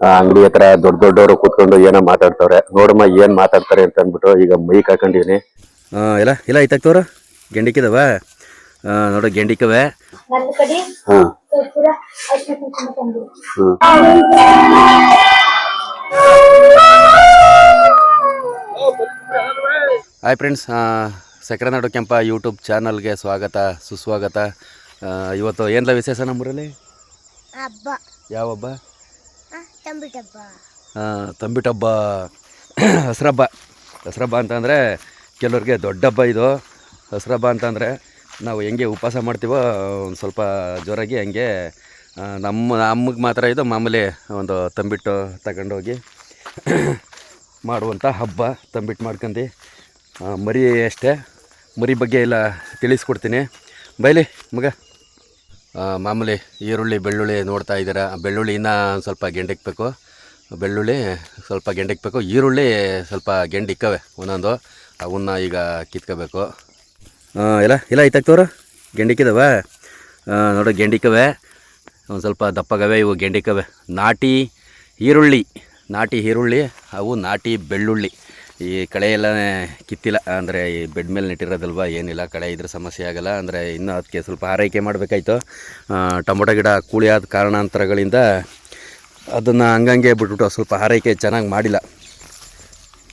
ಅಂಗಡಿ ಹತ್ರ ದೊಡ್ಡ ದೊಡ್ಡವರು ಕೂತ್ಕೊಂಡು ಏನೋ ಮಾತಾಡ್ತವ್ರೆ. ನೋಡಮ್ಮ ಏನ್ ಮಾತಾಡ್ತಾರೆ ಅಂತ ಅಂದ್ಬಿಟ್ಟು ಈಗ ಮೈ ಕಾಕೊಂಡಿವ್ನಿ. ಇಲ್ಲ ಇಲ್ಲ ಐತಾಕ್ತವ್ರ ಗೆಂಡಿಕಿದವ ನೋಡ ಗೆಂಡಿಕವೆ. ಹಾಯ್ ಫ್ರೆಂಡ್ಸ್, ಸಕ್ಕರೆನಾಡು ಕೆಂಪ ಯೂಟ್ಯೂಬ್ ಚಾನಲ್ಗೆ ಸ್ವಾಗತ ಸುಸ್ವಾಗತ. ಇವತ್ತು ಏನಲ್ಲ ವಿಶೇಷ ನಮ್ಮೂರಲ್ಲಿ? ಹಬ್ಬ. ಯಾವ ಹಬ್ಬ? ತಂಬಿಟ್ಟಬ್ಬ. ಹಸ್ರಬ್ಬ. ಹಸ್ರಬ್ಬ ಅಂತಂದರೆ ಕೆಲವ್ರಿಗೆ ದೊಡ್ಡ ಹಬ್ಬ ಇದು. ಹಸ್ರಬ್ಬ ಅಂತಂದರೆ ನಾವು ಹೆಂಗೆ ಉಪವಾಸ ಮಾಡ್ತೀವೋ ಒಂದು ಸ್ವಲ್ಪ ಜೋರಾಗಿ ಹಂಗೆ ನಮಗೆ ಮಾತ್ರ ಇದು ಮಾಮೂಲಿ ಒಂದು ತಂಬಿಟ್ಟು ತಗೊಂಡೋಗಿ ಮಾಡುವಂಥ ಹಬ್ಬ. ತಂಬಿಟ್ಟು ಮಾಡ್ಕೊಂಡು ಮರಿ ಅಷ್ಟೇ. ಮರಿ ಬಗ್ಗೆ ಎಲ್ಲ ತಿಳಿಸ್ಕೊಡ್ತೀನಿ ಬೈಲಿ ಮಗ. ಮಾಮೂಲಿ ಈರುಳ್ಳಿ ಬೆಳ್ಳುಳ್ಳಿ ನೋಡ್ತಾ ಇದ್ದೀರಾ. ಬೆಳ್ಳುಳ್ಳಿ ಇನ್ನೂ ಸ್ವಲ್ಪ ಗೆಂಡಿಕ್ಬೇಕು. ಬೆಳ್ಳುಳ್ಳಿ ಸ್ವಲ್ಪ ಗೆಂಡಿಕ್ಬೇಕು. ಈರುಳ್ಳಿ ಸ್ವಲ್ಪ ಗೆಂಡಿಕ್ಕವೆ ಒಂದೊಂದು, ಅವನ್ನ ಈಗ ಕಿತ್ಕೋಬೇಕು. ಇಲ್ಲ ಇಲ್ಲ ಐತಾಕ್ತವ್ರು ಗೆಂಡಿಕ್ಕಿದವ ನೋಡು ಗೆಂಡಿಕ್ಕವೆ. ಒಂದು ಸ್ವಲ್ಪ ದಪ್ಪಗವೆ ಇವು ಗೆಂಡಿಕ್ಕವೆ. ನಾಟಿ ಈರುಳ್ಳಿ ಅವು ನಾಟಿ ಬೆಳ್ಳುಳ್ಳಿ. ಈ ಕಳೆ ಎಲ್ಲ ಕಿತ್ತಿಲ್ಲ ಅಂದರೆ ಈ ಬೆಡ್ ಮೇಲೆ ನೆಟ್ಟಿರೋದಲ್ವ, ಏನಿಲ್ಲ ಕಳೆ ಇದ್ರ ಸಮಸ್ಯೆ ಆಗೋಲ್ಲ. ಅಂದರೆ ಇನ್ನೂ ಅದಕ್ಕೆ ಸ್ವಲ್ಪ ಆರೈಕೆ ಮಾಡಬೇಕಾಯ್ತು. ಟೊಮೊಟೊ ಗಿಡ ಕೂಳಿಯಾದ ಕಾರಣಾಂತರಗಳಿಂದ ಅದನ್ನು ಹಂಗಂಗೆ ಬಿಟ್ಬಿಟ್ಟು ಸ್ವಲ್ಪ ಆರೈಕೆ ಚೆನ್ನಾಗಿ ಮಾಡಿಲ್ಲ.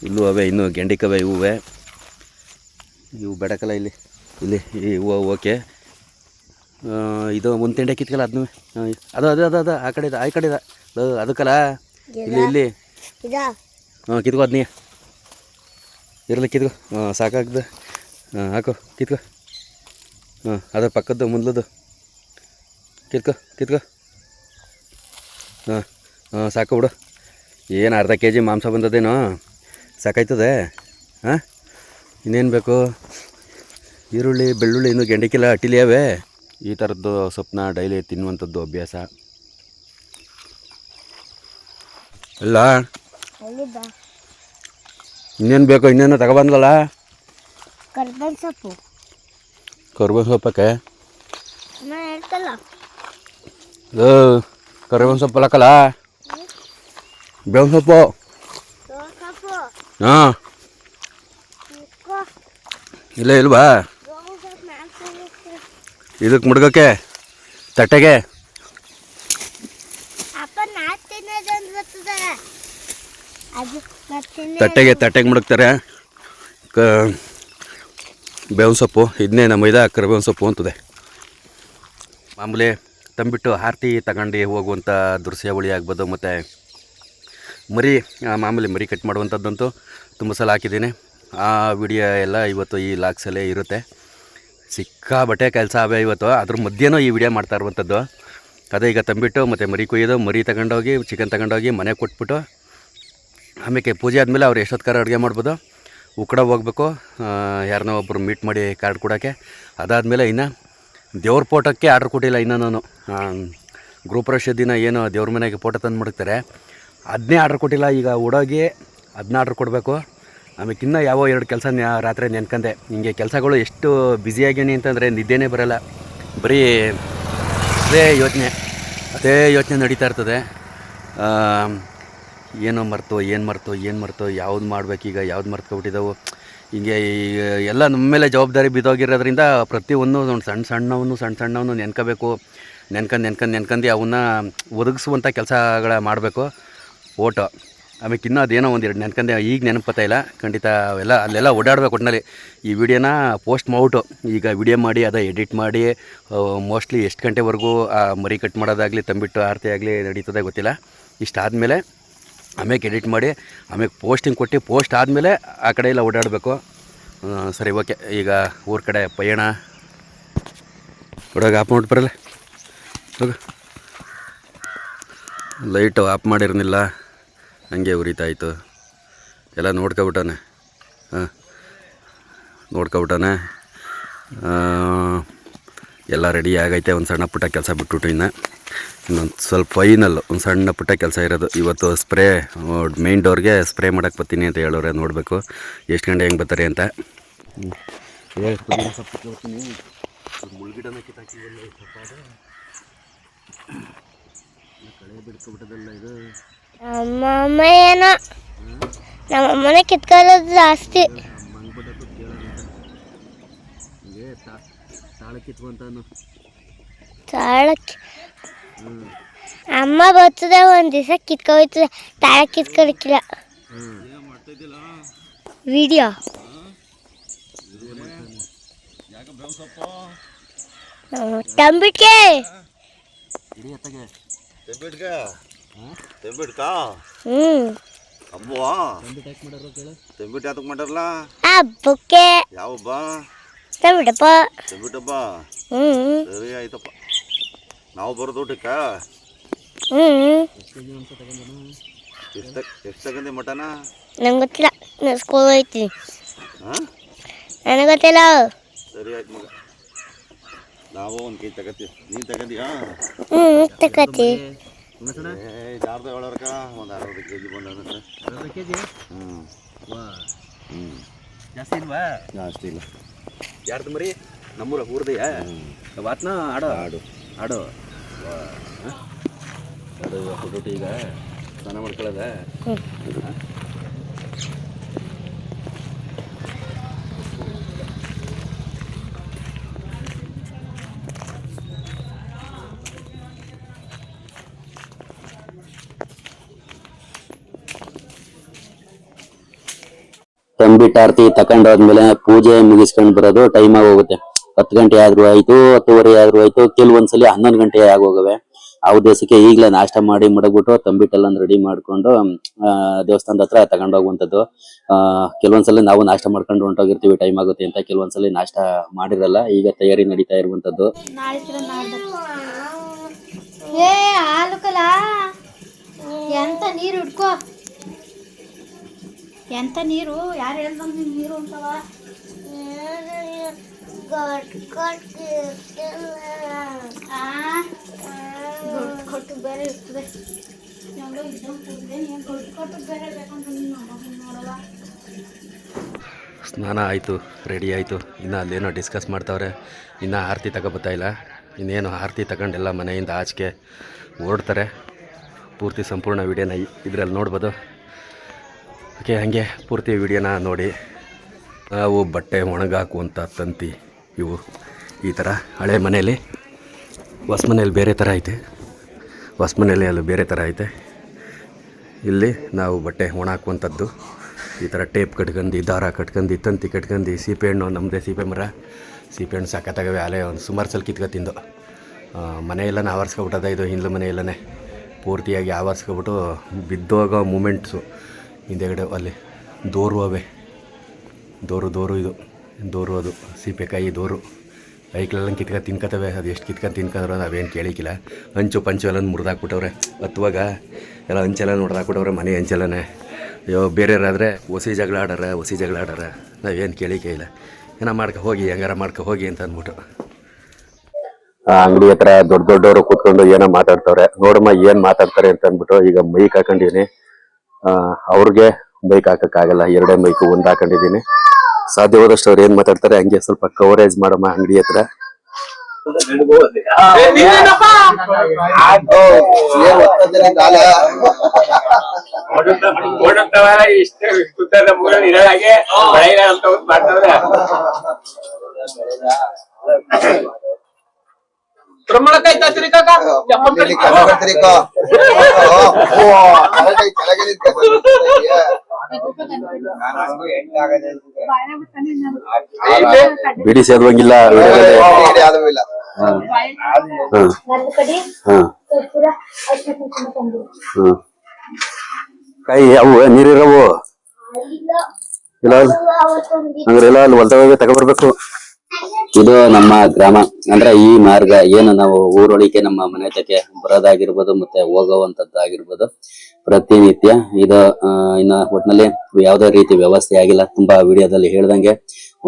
ಇಲ್ಲೂ ಅವೇ ಇನ್ನೂ ಗೆಂಡಿಕವೆ ಇವು ಬೆಡಕಲ್ಲ ಇಲ್ಲಿ ಈ ಹೂವು ಓಕೆ. ಇದು ಒಂದು ತಿಂಡೆ ಕಿತ್ಕಲ್ಲ ಅದನ್ನೂ ಅದು ಆ ಕಡೆ ಅದಕ್ಕಲ್ಲ ಇಲ್ಲಿ ಕಿತ್ಕೋ ಅದನ್ನೇ ಇರಲಿ ಕಿತ್ಕೋ. ಸಾಕಾಗ್ದು ಹಾಕೋ ಕಿತ್ಕೋ. ಅದ್ರ ಪಕ್ಕದ್ದು ಮುಂದ್ಲದ್ದು ಕಿತ್ಕೋ. ಸಾಕು ಬಿಡು. ಏನು ಅರ್ಧ ಕೆ ಜಿ ಮಾಂಸ ಬಂದದೇನೋ ಸಾಕಾಯ್ತದೆ. ಇನ್ನೇನು ಬೇಕು? ಈರುಳ್ಳಿ ಬೆಳ್ಳುಳ್ಳಿ ಇನ್ನೂ ಗೆಂಡಿಕಿಲ್ಲ ಅಟ್ಟಿಲಿಯಾವೆ. ಈ ಥರದ್ದು ಸೊಪ್ಪನ್ನ ಡೈಲಿ ತಿನ್ನುವಂಥದ್ದು ಅಭ್ಯಾಸ ಇಲ್ಲ. ಇನ್ನೇನು ಬೇಕು? ಇನ್ನೇನು ತಗೊಬಂದ್ಲಲ್ಲ ಕರ್ಬೇವಿನ ಸೊಪ್ಪಕ್ಕೆ. ಕರ್ಬೇವಿನ ಸೊಪ್ಪು ಹಾಕಲ್ಲ, ಬೇವಿನ ಸೊಪ್ಪು. ಹಾಂ ಇಲ್ವಾ ಇದಕ್ಕೆ ಮುಡ್ಗೋಕ್ಕೆ ತಟ್ಟೆಗೆ ಮುಡುಕ್ತಾರೆ ಬೇವಿನ ಸೊಪ್ಪು. ಇದನ್ನೇ ನಮ್ಮ ಕರಿಬೇವಿನ ಸೊಪ್ಪು ಅಂತದೆ. ಮಾಮೂಲಿ ತಂಬಿಟ್ಟು ಆರತಿ ತಗೊಂಡು ಹೋಗುವಂಥ ದೃಶ್ಯಾವಳಿ ಆಗ್ಬೋದು. ಮತ್ತು ಮರಿ ಮಾಮೂಲಿ ಮರಿ ಕಟ್ ಮಾಡುವಂಥದ್ದಂತೂ ತುಂಬ ಸಲ ಹಾಕಿದ್ದೀನಿ. ಆ ವಿಡಿಯೋ ಎಲ್ಲ ಇವತ್ತು ಈ ಲಾಗ್ಸಲ್ಲೇ ಇರುತ್ತೆ. ಸಿಕ್ಕಾಬಟ್ಟೆ ಕೆಲಸ ಅವೇ ಇವತ್ತು. ಅದ್ರ ಮಧ್ಯೆನೂ ಈ ವಿಡಿಯೋ ಮಾಡ್ತಾ ಇರುವಂಥದ್ದು. ಅದೇ ಈಗ ತಂಬಿಟ್ಟು ಮತ್ತು ಮರಿ ಕೊಯ್ಯೋದು. ಮರಿ ತಗೊಂಡೋಗಿ ಚಿಕನ್ ತಗೊಂಡೋಗಿ ಮನೆಗೆ ಕೊಟ್ಬಿಟ್ಟು ಆಮೇಲೆ ಪೂಜೆ ಆದಮೇಲೆ ಅವ್ರು ಎಷ್ಟೊತ್ತರ ಅಡುಗೆ ಮಾಡ್ಬೋದು. ಉಕ್ಕಡ ಹೋಗ್ಬೇಕು, ಯಾರನ್ನೋ ಒಬ್ಬರು ಮೀಟ್ ಮಾಡಿ ಕಾರ್ಡ್ ಕೊಡೋಕ್ಕೆ. ಅದಾದಮೇಲೆ ಇನ್ನು ದೇವ್ರ ಫೋಟೋಕ್ಕೆ ಆರ್ಡ್ರ್ ಕೊಟ್ಟಿಲ್ಲ ಇನ್ನೂ ನಾನು. ಗೃಹಪ್ರವೇಶ ದಿನ ಏನು ದೇವ್ರ ಮನೆಗೆ ಫೋಟೋ ತಂದು ಮಡಗ್ತಾರೆ, ಅದನ್ನೇ ಆರ್ಡ್ರ್ ಕೊಟ್ಟಿಲ್ಲ. ಈಗ ಓಡೋಗಿ ಅದನ್ನ ಆರ್ಡ್ರ್ ಕೊಡಬೇಕು. ಆಮೇಲೆ ಇನ್ನೂ ಯಾವ 2 ಕೆಲಸ ರಾತ್ರಿ ನೆನ್ಕಂಡೆ. ಹಿಂಗೆ ಕೆಲಸಗಳು ಎಷ್ಟು ಬ್ಯುಸಿಯಾಗೀನಿ ಅಂತಂದರೆ ನಿದ್ದೆನೇ ಬರೋಲ್ಲ. ಬರೀ ಅದೇ ಯೋಚನೆ ನಡೀತಾ ಇರ್ತದೆ. ಏನು ಮರ್ತು ಯಾವ್ದು ಮಾಡಬೇಕೀಗ, ಯಾವ್ದು ಮರ್ತ್ಕೊಬಿಟ್ಟಿದ್ದಾವೆ. ಹಿಂಗೆ ಎಲ್ಲ ನಮ್ಮ ಮೇಲೆ ಜವಾಬ್ದಾರಿ ಬಿದ್ದೋಗಿರೋದ್ರಿಂದ ಪ್ರತಿಯೊಂದು ಸಣ್ಣ ಸಣ್ಣವನ್ನು ನೆನ್ಕೊಂಡು ಅವನ್ನ ಒದಗಿಸುವಂಥ ಕೆಲಸಗಳ ಮಾಡಬೇಕು. ಓಟೋ ಆಮೇಲೆ ಇನ್ನೂ ಅದೇನೋ 1-2 ನೆನ್ಕಂಡೆ, ಈಗ ನೆನಪತ್ತಾ ಇಲ್ಲ. ಖಂಡಿತ ಅವೆಲ್ಲ ಅಲ್ಲೆಲ್ಲ ಓಡಾಡಬೇಕು. ಒಟ್ಟಿನಲ್ಲಿ ಈ ವಿಡಿಯೋನ ಪೋಸ್ಟ್ ಮಾಡ್ಬಿಟ್ಟು ಈಗ ವಿಡಿಯೋ ಮಾಡಿ அதை ಎಡಿಟ್ ಮಾಡಿ ಮೋಸ್ಟ್ಲಿ ಎಷ್ಟು ಗಂಟೆವರೆಗೂ ಮರಿ ಕಟ್ ಮಾಡೋದಾಗಲಿ ತಂಬಿಟ್ಟು ಆರತಿ ಆಗಲಿ ನಡೀತದೆ ಗೊತ್ತಿಲ್ಲ. ಇಷ್ಟಾದಮೇಲೆ ಆಮೇಲೆ ಎಡಿಟ್ ಮಾಡಿ ಆಮೇಲೆ ಪೋಸ್ಟಿಂಗ್ ಕೊಟ್ಟು ಪೋಸ್ಟ್ ಆದಮೇಲೆ ಆ ಕಡೆ ಎಲ್ಲ ಓಡಾಡಬೇಕು. ಸರಿ ಓಕೆ. ಈಗ ಊರ ಕಡೆ ಪಯಣ. ಹೊಡೋಗಿ ಆಫ್ ಮಾಡಿ ಬರಲ್ಲ ಹೋಗ. ಲೈಟು ಆಫ್ ಮಾಡಿರ್ನಿಲ್ಲ, ಹಂಗೆ ಉರಿತಾಯಿತ್ತು. ಎಲ್ಲ ನೋಡ್ಕೊಬಿಟ್ಟಾನೆ. ಎಲ್ಲ ರೆಡಿ ಆಗೈತೆ. ಒಂದು ಸಣ್ಣ ಪುಟ್ಟ ಕೆಲಸ ಬಿಟ್ಬಿಟ್ಟು ಇನ್ನೊಂದು ಸ್ವಲ್ಪ ಫೈನಲ್ಲು ಒಂದು ಸಣ್ಣ ಪುಟ್ಟ ಕೆಲಸ ಇರೋದು. ಇವತ್ತು ಸ್ಪ್ರೇ ಮೇನ್ ಡೋರ್ಗೆ ಸ್ಪ್ರೇ ಮಾಡೋಕ್ಕೆ ಬರ್ತೀನಿ ಅಂತ ಹೇಳೋರೆ. ನೋಡಬೇಕು ಎಷ್ಟು ಗಂಟೆ ಹೆಂಗೆ ಬರ್ತಾರೆ ಅಂತ. ಮುಳ್ಗಿಡನ ಕಿತ್ತಾಕಿಲ್ಲ. ಕಳೆ ಬಿಡ್ಕೊಬಿಟ್ಟದಲ್ಲ ಇದು. ನಮ್ಮಮ್ಮ ಏನೋ ನಮ್ಮಮ್ಮನೆ ಕಿತ್ಕೊಳ್ಳೋದು ಜಾಸ್ತಿ. ತಾಳಕ್ಕೆ ಅಮ್ಮ ಬರ್ತದೆ ಒಂದು ದಿವಸ ಕಿತ್ಕೊಯ್ತದೆ, ತಾಳ ಕಿತ್ಕೊಳಕ್ಕಿಲ್ಲ. ವಿಡಿಯೋ ತಂಬಿಟ್ಗೆ ಹಬ್ಬಕ್ಕೆ ತಂಬಿಟಪ್ಪ. ಸರಿ ಆಯ್ತಪ್ಪ, ನಾವು ಬರೋದು ಊಟಕ್ಕ. ಎಷ್ಟು ತಗೊಂಡಿ ಮಟನ? ನಂಗೆ ಗೊತ್ತಿಲ್ಲ, ನಾನು ಸ್ಕೂಲ್ ಹೋಯ್ತೀನಿ. ನನಗೆ ಗೊತ್ತಿಲ್ಲ. ಸರಿ ಆಯ್ತು ಮಗ, ನಾವು ಒಂದು ಕೆಜಿ ತಗತ್ತೀವಿ. ನೀನು ತಗೊಂಡಿಯಾ? ತಗತಿ ಜಾರ್ದ ಹೇಳೋರ್ಕ ಒಂದು 60 ಕೆಜಿ ಬಂದ. 60 ಕೆಜಿ? ಜಾಸ್ತಿ ಇಲ್ವಾ? ಜಾಸ್ತಿ ಇಲ್ಲ. ಯಾರ್ದು ಮರಿ? ನಮ್ಮೂರ ಊರ್ದೆಯ ವಾತ್ನ ಆಡೋ ಆಡು ಆಡೋ ಆಡು ಫುಡ್ ಈಗ ಸ್ನಾನ ಮಾಡ್ಕೊಳ್ಳೋದ. ತಂಬಿಟ್ಟು ಆರತಿ ತಕೊಂಡಾದ್ಮೇಲೆ ಪೂಜೆ ಮುಗಿಸ್ಕೊಂಡು ಬರೋದು ಟೈಮ್ ಆಗೋಗುತ್ತೆ. 10 ಗಂಟೆ ಆದ್ರೂ ಆಯ್ತು, 10:30 ಆದ್ರೂ ಆಯ್ತು, ಕೆಲವೊಂದ್ಸಲಿ 11 ಗಂಟೆ ಆಗೋಗವೆ. ಆ ಉದ್ದೇಶಕ್ಕೆ ಈಗಲೇ ನಾಷ್ಟ ಮಾಡಿ ಮಡಗ್ಬಿಟ್ಟು ತಂಬಿಟ್ಟೆಲ್ಲ ರೆಡಿ ಮಾಡ್ಕೊಂಡು ದೇವಸ್ಥಾನದ ಹತ್ರ ತಗೊಂಡೋಗುವಂಥದ್ದು. ಕೆಲವೊಂದ್ಸಲಿ ನಾವು ನಾಷ್ಟ ಮಾಡ್ಕೊಂಡು ಹೊಂಟೋಗಿರ್ತೀವಿ, ಟೈಮ್ ಆಗುತ್ತೆ ಅಂತ. ಕೆಲವೊಂದ್ಸಲಿ ನಾಷ್ಟ ಮಾಡಿರಲ್ಲ. ಈಗ ತಯಾರಿ ನಡೀತಾ ಇರುವಂತದ್ದು. ಎಂತ ನೀರು ಹಿಡ್ಕೋ, ಎಂತ ನೀರು, ಯಾರು ಹೇಳ್ದಂಗ ನೀರು ಅಂತವ. ಕೊಟ್ಟು ಬೇರೆ ಇರ್ತದೆ, ಬೇರೆ ಬೇಕಂತ ನೋಡಲ್ಲ. ಸ್ನಾನ ಆಯಿತು, ರೆಡಿ ಆಯಿತು. ಇನ್ನು ಅಲ್ಲೇನೋ ಡಿಸ್ಕಸ್ ಮಾಡ್ತಾವ್ರೆ. ಇನ್ನು ಆರತಿ ತಗೋಬತ್ತಾ ಇಲ್ಲ. ಇನ್ನೇನು ಆರತಿ ತಗೊಂಡೆಲ್ಲ ಮನೆಯಿಂದ ಆಚೆಗೆ ಹೊರಡ್ತಾರೆ. ಪೂರ್ತಿ ಸಂಪೂರ್ಣ ವಿಡಿಯೋನ ಇದರಲ್ಲಿ ನೋಡ್ಬೋದು. ಓಕೆ, ಹಾಗೆ ಪೂರ್ತಿ ವಿಡಿಯೋನ ನೋಡಿ. ನಾವು ಬಟ್ಟೆ ಒಣಗಾಕುವಂಥ ತಂತಿ ಇವು ಈ ಥರ. ಹಳೆ ಮನೆಯಲ್ಲಿ, ಹೊಸ ಮನೇಲಿ ಬೇರೆ ಥರ ಐತೆ. ಹೊಸ ಮನೆಯಲ್ಲಿ ಅಲ್ಲಿ ಬೇರೆ ಥರ ಐತೆ. ಇಲ್ಲಿ ನಾವು ಬಟ್ಟೆ ಒಣಾಕುವಂಥದ್ದು ಈ ಥರ ಟೇಪ್ ಕಟ್ಕೊಂಡು, ದಾರ ಕಟ್ಕೊಂಡು, ತಂತಿ ಕಟ್ಕೊಂಡು, ಸೀಬೆಹಣ್ಣು ನಮ್ಮದೇ ಸೀಬೆ ಮರ. ಸೀಬೆಹಣ್ಣು ಸಾಕತ್ತಾಗವೆ. ಅಲ್ಲೇ ಒಂದು ಸುಮಾರು ಸಲ ಕಿತ್ಕೊತಿಂದು. ಮನೆಯೆಲ್ಲ ಆವರಿಸ್ಕೊಬಿಟ್ಟದ. ಇದು ಹಿಂದ್ಲು ಮನೆಯಲ್ಲೇ ಪೂರ್ತಿಯಾಗಿ ಆವರಿಸ್ಕೊಬಿಟ್ಟು ಬಿದ್ದೋಗೋ ಮೂಮೆಂಟ್ಸು ಹಿಂದೆಗಡೆ ಅಲ್ಲಿ ದೋರು ಅವೆ. ದೋರು ಇದು ದೋರು, ಅದು ಸೀಬೆಕಾಯಿ ದೋರು. ಐಕ್ಲೆಲ್ಲ ತಿನ್ಕೋತವೆ. ಅದು ಎಷ್ಟು ಕಿತ್ಕೊಂಡು ತಿನ್ಕೊಂಡ್ರೆ ನಾವೇನು ಕೇಳಿಕ್ಕಿಲ್ಲ. ಹಂಚು ಪಂಚು ಎಲ್ಲ ಮುರಿದಾಕ್ಬಿಟ್ಟವ್ರೆ. ಹತ್ತುವಾಗ ಎಲ್ಲ ಹಂಚೆಲ್ಲ ನೋಡ್ದಾಕ್ಬಿಟ್ಟವ್ರೆ, ಮನೆ ಹಂಚೆಲ್ಲನೇ. ಅಯ್ಯೋ, ಬೇರೆಯವರಾದರೆ ಹೊಸಿ ಜಗಳ ಆಡಾರ. ನಾವೇನು ಕೇಳಿಕೆ ಇಲ್ಲ. ಏನೋ ಮಾಡ್ಕೊ ಹೋಗಿ, ಹೆಂಗಾರ ಮಾಡ್ಕೊ ಹೋಗಿ ಅಂತ ಅಂದ್ಬಿಟ್ಟು ಅಂಗಡಿ ಹತ್ರ ದೊಡ್ಡವರು ಕೂತ್ಕೊಂಡು ಏನೋ ಮಾತಾಡ್ತವ್ರೆ. ನೋಡಮ್ಮ ಏನು ಮಾತಾಡ್ತಾರೆ ಅಂತ ಅಂದ್ಬಿಟ್ಟು ಈಗ ಮೈಕ್ ಹಾಕೊಂಡಿದ್ದೀನಿ. ಅವ್ರಿಗೆ ಬೈಕ್ ಹಾಕಕ್ಕಾಗಲ್ಲ, 2 ಬೈಕು ಒಂದು ಹಾಕೊಂಡಿದ್ದೀನಿ. ಸಾಧ್ಯವಾದಷ್ಟು ಅವ್ರು ಏನ್ ಮಾತಾಡ್ತಾರೆ ಹಂಗೆ ಸ್ವಲ್ಪ ಕವರೇಜ್ ಮಾಡಮ್ಮ ಅಂಗಡಿ ಹತ್ರ. ಬಿಡಿ ಸೇದುವಂಗಿಲ್ಲ. ಕಾಯಿ ಅವು ನೀರಿರವು ಇಲ್ಲ ಹಂಗ್ರೆಲ್ಲ ಅಲ್ಲಿ ಹೊಲ್ದಾಗ ತಗೊಬರ್ಬೇಕು. ಇದು ನಮ್ಮ ಗ್ರಾಮ ಅಂದ್ರೆ ಈ ಮಾರ್ಗ ಏನು ನಾವು ಊರೊಳಗೆ ನಮ್ಮ ಮನೆ ತಕ್ಕೆ ಬರೋದಾಗಿರ್ಬೋದು ಮತ್ತೆ ಹೋಗುವಂತದ್ದಾಗಿರ್ಬೋದು ಪ್ರತಿನಿತ್ಯ ಇದು. ಇನ್ನ ಒಟ್ನಲ್ಲಿ ಯಾವ್ದೇ ರೀತಿ ವ್ಯವಸ್ಥೆ ಆಗಿಲ್ಲ. ತುಂಬಾ ವಿಡಿಯೋದಲ್ಲಿ ಹೇಳ್ದಂಗೆ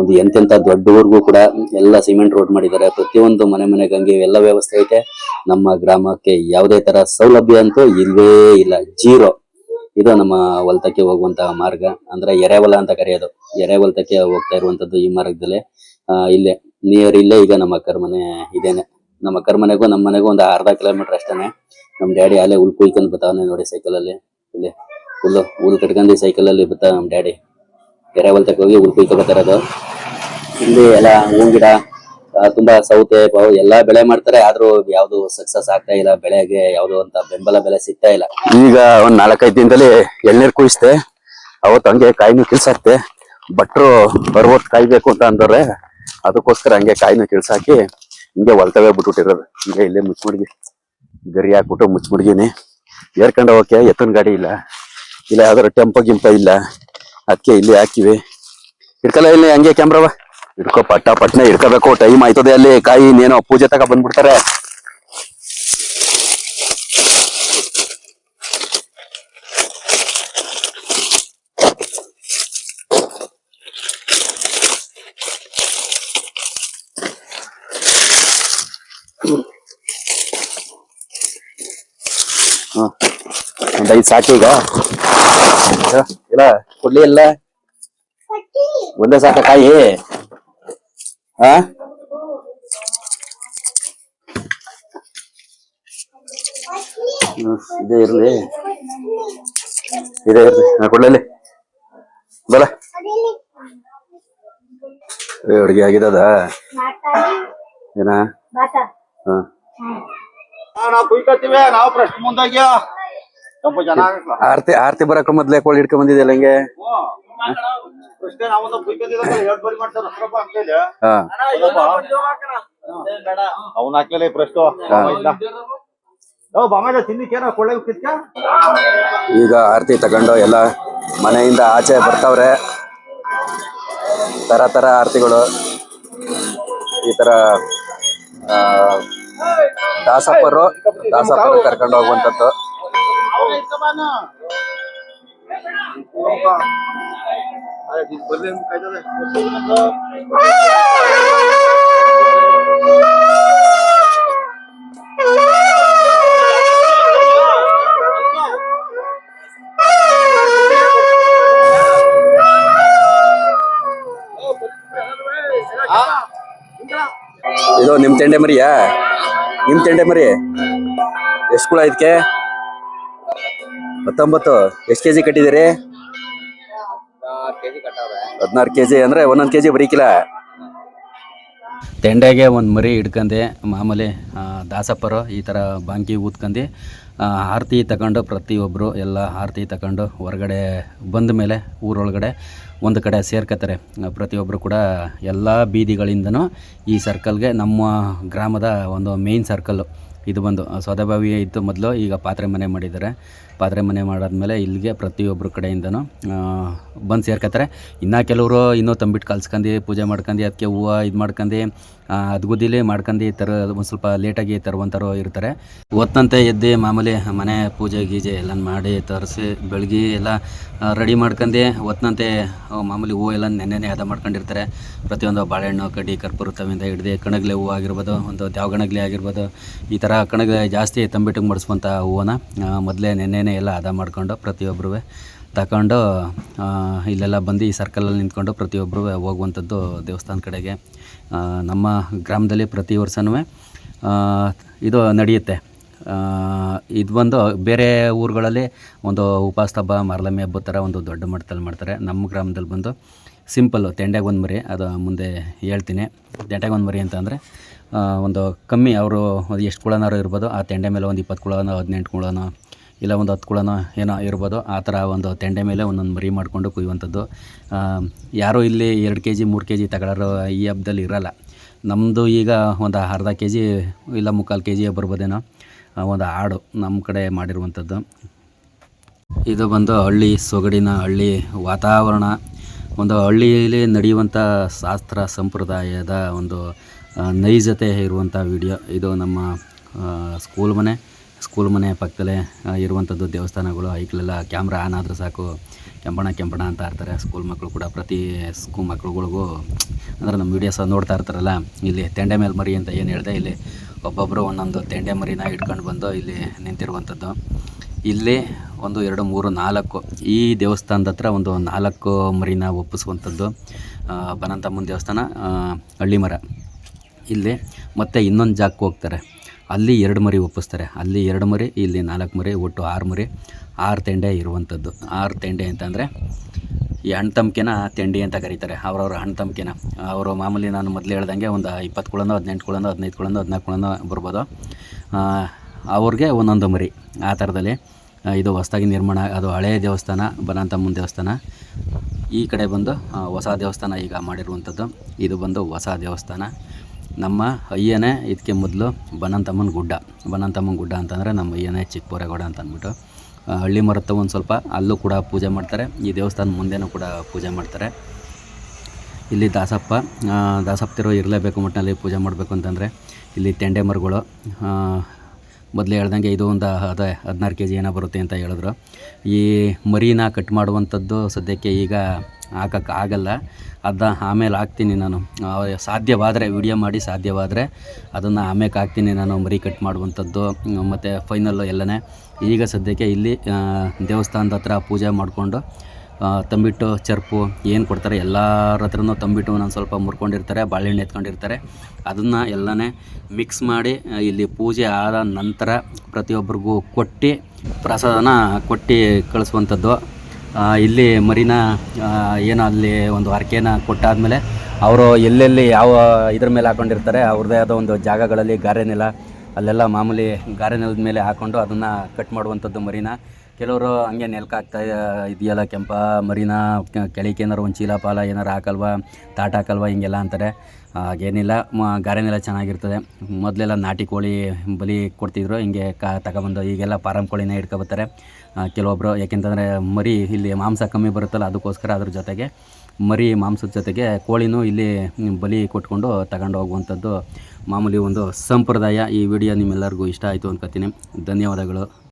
ಒಂದು ಎಂತೆಂತ ದೊಡ್ಡ ಊರ್ಗೂ ಕೂಡ ಎಲ್ಲ ಸಿಮೆಂಟ್ ರೋಡ್ ಮಾಡಿದ್ದಾರೆ. ಪ್ರತಿಯೊಂದು ಮನೆಗೆ ಹಂಗೆ ಎಲ್ಲ ವ್ಯವಸ್ಥೆ ಐತೆ. ನಮ್ಮ ಗ್ರಾಮಕ್ಕೆ ಯಾವುದೇ ತರ ಸೌಲಭ್ಯ ಅಂತೂ ಇಲ್ವೇ ಇಲ್ಲ, ಜೀರೋ. ಇದು ನಮ್ಮ ಹೊಲತಕ್ಕೆ ಹೋಗುವಂತಹ ಮಾರ್ಗ, ಅಂದ್ರೆ ಎರೆಹೊಲ ಅಂತ ಕರೆಯೋದು. ಎರೆಹೊಲತಕ್ಕೆ ಹೋಗ್ತಾ ಇರುವಂತದ್ದು ಈ ಮಾರ್ಗದಲ್ಲಿ. ಇಲ್ಲೇ ನಿಯರ್ ಇಲ್ಲೇ ಈಗ ನಮ್ಮ ಅಕ್ಕರ ಮನೆ ಇದೇನೆ. ನಮ್ಮ ಅಕ್ಕರ ಮನೆಗೂ ನಮ್ಮ ಮನೆಗೂ ಒಂದು ಅರ್ಧ ಕಿಲೋಮೀಟರ್ ಅಷ್ಟೇನೆ. ನಮ್ ಡ್ಯಾಡಿ ಅಲ್ಲೇ ಹುಲ್ ಕುಯ್ಕೊಂಡು ಬರ್ತಾವನೆ ನೋಡಿ ಸೈಕಲ್ ಅಲ್ಲಿ. ಇಲ್ಲಿ ಫುಲ್ಲು ಹುಲ್ ಕಟ್ಕೊಂಡು ಸೈಕಲಲ್ಲಿ ಬತ್ತಾ ನಮ್ಮ ಡ್ಯಾಡಿ ಕೆರೆ ಹೊಲ್ತಕ್ಕೆ ಹೋಗಿ ಹುಲ್ ಕುಯ್ಕೊಬತ್ತಾರದು. ಇಲ್ಲಿ ಎಲ್ಲ ಹೂವಿನ ಗಿಡ ತುಂಬಾ ಸೌತೆ ಪಾವು ಎಲ್ಲ ಬೆಳೆ ಮಾಡ್ತಾರೆ. ಆದ್ರೂ ಯಾವ್ದು ಸಕ್ಸಸ್ ಆಗ್ತಾ ಇಲ್ಲ, ಬೆಳೆಗೆ ಯಾವ್ದು ಅಂತ ಬೆಂಬಲ ಬೆಲೆ ಸಿಗ್ತಾ ಇಲ್ಲ. ಈಗ ಒಂದ್ 4-5 ದಿನದಲ್ಲಿ ಎಳ್ನೀರ್ ಕುಯಿಸ್ತೆ, ಅವತ್ತು ಹಂಗೆ ಕಾಯಿನೂ ಕಿಲ್ಸಾಕ್ತೆ. ಭಟ್ರು 60 ಕಾಯ್ಬೇಕು ಅಂತ ಅಂದವ್ರೆ, ಅದಕ್ಕೋಸ್ಕರ ಹಂಗೆ ಕಾಯಿನೂ ಕಿಲ್ಸಾಕಿ ಹಿಂಗೆ ಹೊಲ್ತವೇ ಬಿಟ್ಬಿಟ್ಟಿರೋದು. ಹಿಂಗೆ ಇಲ್ಲೇ ಮುಚ್ಚಿಮಡ್ಗಿ ಗರಿ ಹಾಕ್ಬಿಟ್ಟು ಮುಚ್ಚಿಮಡ್ಗಿನಿ ಏರ್ಕೊಂಡು ಹೋಗಕ್ಕೆ ಎತ್ತನ ಗಾಡಿ ಇಲ್ಲ, ಇಲ್ಲ ಯಾವ್ದಾದ್ರು ಟೆಂಪೋ ಗಿಂಪ ಇಲ್ಲ, ಅದಕ್ಕೆ ಇಲ್ಲಿ ಹಾಕಿವಿ. ಇಡ್ಕಲ್ಲ ಇಲ್ಲಿ ಹಂಗೆ ಕ್ಯಾಮ್ರಾವ ಹಿಡ್ಕೊ, ಪಟ್ನ ಹಿಡ್ಕೋಬೇಕು, ಟೈಮ್ ಆಯ್ತದೆ. ಅಲ್ಲಿ ಕಾಯಿ ಇನ್ನೇನೋ ಪೂಜೆ ತಗ ಬಂದ್ಬಿಡ್ತಾರೆ. ಒಂದ್ 5 ಸಾಕು ಈಗ. ಇಲ್ಲ ಕೊಡ್ಲಿ ಇಲ್ಲ ಒಂದೇ ಸಾಕ ಕಾಯಿ. ಹಾ ಇದೇ ಇರ್ಲಿ, ಇದೇ ಇರ್ಲಿ. ಕೊಡ್ಲಿ ಬಲ ಅಡ್ಗೆ ಆಗಿದದ ಏನ? ಹಾ ಆರ್ತಿ ಬರಕ ಮೊದ್ಲೇ ಕೋಳಿ ಹಿಡ್ಕೊಂಡ್ ಬಂದಿದ್ದಲ್ಲ ಹಂಗೆ. ಅವನ್ ಹಾಕ್ಲೇ ಪ್ರಶ್ನೆ ಈಗ ಆರ್ತಿ ತಗೊಂಡು ಎಲ್ಲ ಮನೆಯಿಂದ ಆಚೆ ಬರ್ತಾವ್ರೆ. ತರ ತರ ಆರ್ತಿಗಳು. ಈ ತರ ದಾಸಪ್ಪರು ಕರ್ಕೊಂಡು ಹೋಗುವಂಥದ್ದು. ಇದು ನಿಮ್ ತೆಂಡೆ ಮರಿಯಾ? ನಿಮ್ ತೆಂಡೆ ಮರಿ ಎಷ್ಟು ಕುಳ ಇದಕ್ಕೆ? 19. ಎಷ್ಟು ಕೆಜಿ ಕಟ್ಟಿದಿರಿ? 16 ಕೆಜಿ ಅಂದ್ರೆ 1 ಕೆಜಿ ಬರೀಕಿಲ್ಲ. ತೆಂಡೆಗೆ ಒಂದು ಮರಿ ಹಿಡ್ಕಂಡೆ ಮಾಮೂಲಿ ದಾಸಪ್ಪರು ಈ ಥರ ಬಾಂಕಿ ಊದ್ಕಂಡು ಆರತಿ ತಗೊಂಡು ಪ್ರತಿಯೊಬ್ಬರು ಎಲ್ಲ ಆರತಿ ತಗೊಂಡು ಹೊರಗಡೆ ಬಂದ ಮೇಲೆ ಊರೊಳಗಡೆ ಒಂದು ಕಡೆ ಸೇರ್ಕೋತಾರೆ. ಪ್ರತಿಯೊಬ್ಬರು ಕೂಡ ಎಲ್ಲ ಬೀದಿಗಳಿಂದನೂ ಈ ಸರ್ಕಲ್ಗೆ, ನಮ್ಮ ಗ್ರಾಮದ ಒಂದು ಮೇಯ್ನ್ ಸರ್ಕಲ್ಲು ಇದು ಬಂದು ಸೌದೆಬಾವಿ ಇತ್ತು ಮೊದಲು, ಈಗ ಪಾತ್ರೆ ಮನೆ ಮಾಡಿದ್ದಾರೆ. ಪಾತ್ರೆ ಮನೆ ಮಾಡಾದ್ಮೇಲೆ ಇಲ್ಲಿಗೆ ಪ್ರತಿಯೊಬ್ಬರು ಕಡೆಯಿಂದನೂ ಬಂದು ಸೇರ್ಕೋತಾರೆ. ಇನ್ನು ಕೆಲವರು ಇನ್ನೂ ತಂಬಿಟ್ಟು ಕಲ್ಸ್ಕೊಂಡು ಪೂಜೆ ಮಾಡ್ಕೊಂಡು ಅದಕ್ಕೆ ಹೂವು ಇದು ಮಾಡ್ಕೊಂಡು ಅದ್ಗುದಿಲಿ ಮಾಡ್ಕೊಂಡು ಒಂದು ಸ್ವಲ್ಪ ಲೇಟಾಗಿ ತರುವಂಥವ್ರು ಇರ್ತಾರೆ. ಹೊತ್ತಂತೆ ಎದ್ದು ಮಾಮೂಲಿ ಮನೆ ಪೂಜೆ ಗೀಜೆ ಎಲ್ಲ ಮಾಡಿ ತರಿಸಿ ಬೆಳಗ್ಗೆ ಎಲ್ಲ ರೆಡಿ ಮಾಡ್ಕೊಂಡು ಹೊತ್ತಂತೆ ಮಾಮೂಲಿ ಹೂವು ಎಲ್ಲ ನೆನ್ನೆನೇ ಹದ ಮಾಡ್ಕೊಂಡಿರ್ತಾರೆ. ಪ್ರತಿಯೊಂದು ಬಾಳೆಹಣ್ಣು ಕಡ್ಡಿ ಕರ್ಪೂರ ತವಿಂದ ಹಿಡ್ದು ಕಣಗ್ಲೆ ಹೂವು ಆಗಿರ್ಬೋದು, ಒಂದು ದ್ಯಾವಗಣಗ್ಲೆ ಆಗಿರ್ಬೋದು, ಈ ಥರ ಕಣಗ್ಲೆ ಜಾಸ್ತಿ ತಂಬಿಟ್ಟಿಗೆ ಮಾಡಿಸುವಂಥ ಹೂವನ್ನ ಮೊದಲೇ ನೆನ್ನೆನೇ ಎಲ್ಲ ಹದ ಮಾಡ್ಕೊಂಡು ಪ್ರತಿಯೊಬ್ಬರು ತಗೊಂಡು ಇಲ್ಲೆಲ್ಲ ಬಂದು ಈ ಸರ್ಕಲಲ್ಲಿ ನಿಂತ್ಕೊಂಡು ಪ್ರತಿಯೊಬ್ಬರು ಹೋಗುವಂಥದ್ದು ದೇವಸ್ಥಾನ ಕಡೆಗೆ. ನಮ್ಮ ಗ್ರಾಮದಲ್ಲಿ ಪ್ರತಿ ವರ್ಷವೂ ಇದು ನಡೆಯುತ್ತೆ. ಇದು ಬಂದು ಬೇರೆ ಊರುಗಳಲ್ಲಿ ಒಂದು ಉಪವಾಸ ಮಾರ್ಲಮಿ ಹಬ್ಬದ ಥರ ಒಂದು ದೊಡ್ಡ ಮಟ್ಟದಲ್ಲಿ ಮಾಡ್ತಾರೆ. ನಮ್ಮ ಗ್ರಾಮದಲ್ಲಿ ಬಂದು ಸಿಂಪಲ್ಲು ತೆಂಡೆಗೆ ಒಂದು ಮರಿ, ಅದು ಮುಂದೆ ಹೇಳ್ತೀನಿ. ತೆಂಡೆಗೆ ಒಂದು ಮರಿ ಅಂತ ಅಂದರೆ ಒಂದು ಕಮ್ಮಿ, ಅವರು ಎಷ್ಟು ಕುಳನಾರು ಇರ್ಬೋದು, ಆ ತೆಂಡೆ ಮೇಲೆ ಒಂದು 20 ಕುಳನೋ 18 ಕುಳನೋ ಇಲ್ಲ ಒಂದು 10 ಕುಳನೋ ಏನೋ ಇರ್ಬೋದು, ಆ ಥರ ಒಂದು ತೆಂಡೆ ಮೇಲೆ ಒಂದೊಂದು ಮರಿ ಮಾಡಿಕೊಂಡು ಕುಯ್ಯುವಂಥದ್ದು. ಯಾರೂ ಇಲ್ಲಿ 2 ಕೆಜಿ 3 ಕೆಜಿ ತಗೊಳ್ಳೋರು ಈ ಹಬ್ಬದಲ್ಲಿ ಇರೋಲ್ಲ. ನಮ್ಮದು ಈಗ ಒಂದು ಅರ್ಧ ಕೆಜಿ ಇಲ್ಲ 3/4 ಕೆಜಿ ಬರ್ಬೋದೇನೋ ಒಂದು ಆಡು ನಮ್ಮ ಕಡೆ ಮಾಡಿರುವಂಥದ್ದು. ಇದು ಬಂದು ಹಳ್ಳಿ ಸೊಗಡಿನ ಹಳ್ಳಿ ವಾತಾವರಣ, ಒಂದು ಹಳ್ಳಿಯಲ್ಲಿ ನಡೆಯುವಂಥ ಶಾಸ್ತ್ರ ಸಂಪ್ರದಾಯದ ಒಂದು ನೈಜತೆ ಇರುವಂಥ ವಿಡಿಯೋ ಇದು. ನಮ್ಮ ಸ್ಕೂಲ್ ಮನೆ ಪಕ್ಕದಲ್ಲೇ ಇರುವಂಥದ್ದು ದೇವಸ್ಥಾನಗಳು. ಐಕ್ಲೆಲ್ಲ ಕ್ಯಾಮ್ರಾ ಆನ್ ಆದರೆ ಸಾಕು ಕೆಂಪಣ ಅಂತ ಇರ್ತಾರೆ ಸ್ಕೂಲ್ ಮಕ್ಕಳು ಕೂಡ. ಪ್ರತಿ ಸ್ಕೂಲ್ ಮಕ್ಳುಗಳಿಗೂ ಅಂದರೆ ನಮ್ಮ ವೀಡಿಯೋಸ್ ನೋಡ್ತಾ ಇರ್ತಾರಲ್ಲ, ಇಲ್ಲಿ ತೆಂಡೆ ಮೇಲೆ ಮರಿ ಅಂತ ಏನು ಹೇಳಿದೆ, ಇಲ್ಲಿ ಒಬ್ಬೊಬ್ಬರು ಒಂದೊಂದು ತೆಂಡೆ ಮರಿನ ಇಟ್ಕೊಂಡು ಬಂದು ಇಲ್ಲಿ ನಿಂತಿರುವಂಥದ್ದು. ಇಲ್ಲಿ 1 2 3 4 ಈ ದೇವಸ್ಥಾನದ ಹತ್ರ ಒಂದು 4 ಮರಿನ ಒಪ್ಪಿಸುವಂಥದ್ದು. ಬನಂತಮ್ಮನ ದೇವಸ್ಥಾನ, ಹಳ್ಳಿ ಮರ ಇಲ್ಲಿ, ಮತ್ತು ಇನ್ನೊಂದು ಜಾಗಕ್ಕೆ ಹೋಗ್ತಾರೆ. ಅಲ್ಲಿ 2 ಮರಿ ಒಪ್ಪಿಸ್ತಾರೆ. ಅಲ್ಲಿ 2 ಮರಿ, ಇಲ್ಲಿ 4 ಮರಿ, ಒಟ್ಟು 6 ಮರಿ, 6 ತೆಂಡೆ ಇರುವಂಥದ್ದು. 6 ತೆಂಡೆ ಅಂತಂದರೆ ಈ ಅಣ್ಣ ತಮ್ಕೆನ ತೆಂಡಿ ಅಂತ ಕರೀತಾರೆ. ಅವ್ರವ್ರ ಅಣ್ಣ ತಮ್ಕೆನ ಅವರು ಮಾಮೂಲಿ ನಾನು ಮೊದಲು ಹೇಳ್ದಂಗೆ ಒಂದು 20 ಕುಳನೋ 18 ಕುಳನೋ 15 ಕುಳನೋ 14 ಕುಳನೋ ಬರ್ಬೋದು. ಅವ್ರಿಗೆ ಒಂದೊಂದು ಮರಿ ಆ ಥರದಲ್ಲಿ. ಇದು ಹೊಸದಾಗಿ ನಿರ್ಮಾಣ, ಅದು ಹಳೆಯ ದೇವಸ್ಥಾನ, ಬನಂತಮ್ಮನ ದೇವಸ್ಥಾನ. ಈ ಕಡೆ ಬಂದು ಹೊಸ ದೇವಸ್ಥಾನ ಈಗ ಮಾಡಿರುವಂಥದ್ದು. ಇದು ಬಂದು ಹೊಸ ದೇವಸ್ಥಾನ. ನಮ್ಮ ಅಯ್ಯನೇ ಇದಕ್ಕೆ ಮೊದಲು ಬನಂತಮ್ಮನ ಗುಡ್ಡ ಅಂತಂದರೆ ನಮ್ಮ ಅಯ್ಯನೇ ಚಿಕ್ಕಬೋರೇಗೌಡ ಅಂತ ಅಂದ್ಬಿಟ್ಟು. ಹಳ್ಳಿ ಮರತ್ತ ಒಂದು ಸ್ವಲ್ಪ ಅಲ್ಲೂ ಕೂಡ ಪೂಜೆ ಮಾಡ್ತಾರೆ. ಈ ದೇವಸ್ಥಾನ ಮುಂದೆನೂ ಕೂಡ ಪೂಜೆ ಮಾಡ್ತಾರೆ. ಇಲ್ಲಿ ದಾಸಪ್ತಿರು ಇರಲೇಬೇಕು ಒಟ್ಟಿನಲ್ಲಿ ಪೂಜೆ ಮಾಡಬೇಕು ಅಂತಂದರೆ. ಇಲ್ಲಿ ತೆಂಡೆ ಮರಗಳು ಮೊದಲೇ ಹೇಳ್ದಂಗೆ ಇದು ಒಂದು 16 kg ಏನೋ ಬರುತ್ತೆ ಅಂತ ಹೇಳಿದ್ರು. ಈ ಮರಿನ ಕಟ್ ಮಾಡುವಂಥದ್ದು ಸದ್ಯಕ್ಕೆ ಈಗ ಹಾಕೋಕ್ಕಾಗಲ್ಲ. ಅದನ್ನ ಆಮೇಲೆ ಹಾಕ್ತೀನಿ ನಾನು, ಸಾಧ್ಯವಾದರೆ ವಿಡಿಯೋ ಮಾಡಿ ಸಾಧ್ಯವಾದರೆ ಅದನ್ನು ಆಮೇಲೆ ಹಾಕ್ತೀನಿ ನಾನು, ಮರಿ ಕಟ್ ಮಾಡುವಂಥದ್ದು ಮತ್ತು ಫೈನಲ್ಲು ಎಲ್ಲನೇ. ಈಗ ಸದ್ಯಕ್ಕೆ ಇಲ್ಲಿ ದೇವಸ್ಥಾನದ ಹತ್ರ ಪೂಜೆ ಮಾಡಿಕೊಂಡು ತಂಬಿಟ್ಟು ಚರ್ಪು ಏನು ಕೊಡ್ತಾರೆ ಎಲ್ಲರ ಹತ್ರನೂ ತಂಬಿಟ್ಟು ನಾನು ಸ್ವಲ್ಪ ಮುರ್ಕೊಂಡಿರ್ತಾರೆ, ಬಾಳೆಹಣ್ಣು ಎತ್ಕೊಂಡಿರ್ತಾರೆ. ಅದನ್ನು ಎಲ್ಲನೇ ಮಿಕ್ಸ್ ಮಾಡಿ ಇಲ್ಲಿ ಪೂಜೆ ಆದ ನಂತರ ಪ್ರತಿಯೊಬ್ಬರಿಗೂ ಕೊಟ್ಟು ಪ್ರಸಾದನ ಕೊಟ್ಟು ಕಳಿಸುವಂಥದ್ದು. ಇಲ್ಲಿ ಮರಿನ ಏನೋ ಅಲ್ಲಿ ಒಂದು ಹರಕೆನ ಕೊಟ್ಟಾದಮೇಲೆ ಅವರು ಎಲ್ಲೆಲ್ಲಿ ಯಾವ ಇದ್ರ ಮೇಲೆ ಹಾಕ್ಕೊಂಡಿರ್ತಾರೆ ಅವ್ರದ್ದೇ ಆದ ಒಂದು ಜಾಗಗಳಲ್ಲಿ ಗಾರೆ ನೆಲ, ಅಲ್ಲೆಲ್ಲ ಮಾಮೂಲಿ ಗಾರೆ ನೆಲದ ಮೇಲೆ ಹಾಕ್ಕೊಂಡು ಅದನ್ನು ಕಟ್ ಮಾಡುವಂಥದ್ದು ಮರಿನ. ಕೆಲವರು ಹಂಗೆ ನೆಲಕ್ಕೆ ಹಾಕ್ತಾ ಇದೆಯಲ್ಲ ಕೆಂಪ ಮರಿನ, ಕೆಳಕ್ಕೆ ಏನಾರು ಒಂದು ಚೀಲ ಪಾಲ ಏನಾರು ಹಾಕಲ್ವಾ, ತಾಟ ಹಾಕಲ್ವಾ, ಹಿಂಗೆಲ್ಲ ಅಂತಾರೆ. ಹಾಗೇನಿಲ್ಲ, ಗಾರೆನೆಲ್ಲ ಚೆನ್ನಾಗಿರ್ತದೆ. ಮೊದಲೆಲ್ಲ ನಾಟಿ ಕೋಳಿ ಬಲಿ ಕೊಡ್ತಿದ್ರು, ಹಿಂಗೆ ತಗೊಬಂದು. ಈಗೆಲ್ಲ ಫಾರಮ್ ಕೋಳಿನೇ ಇಟ್ಕೊಬರ್ತಾರೆ ಕೆಲವೊಬ್ಬರು. ಯಾಕೆಂತಂದರೆ ಮರಿ ಇಲ್ಲಿ ಮಾಂಸ ಕಮ್ಮಿ ಬರುತ್ತಲ್ಲ, ಅದಕ್ಕೋಸ್ಕರ ಅದ್ರ ಜೊತೆಗೆ ಮರಿ ಮಾಂಸದ ಜೊತೆಗೆ ಕೋಳಿನೂ ಇಲ್ಲಿ ಬಲಿ ಕೊಟ್ಕೊಂಡು ತಗೊಂಡು ಹೋಗುವಂಥದ್ದು ಮಾಮೂಲಿ ಒಂದು ಸಂಪ್ರದಾಯ. ಈ ವಿಡಿಯೋ ನಿಮ್ಮೆಲ್ಲರಿಗೂ ಇಷ್ಟ ಆಯಿತು ಅನ್ಕೋತೀನಿ. ಧನ್ಯವಾದಗಳು.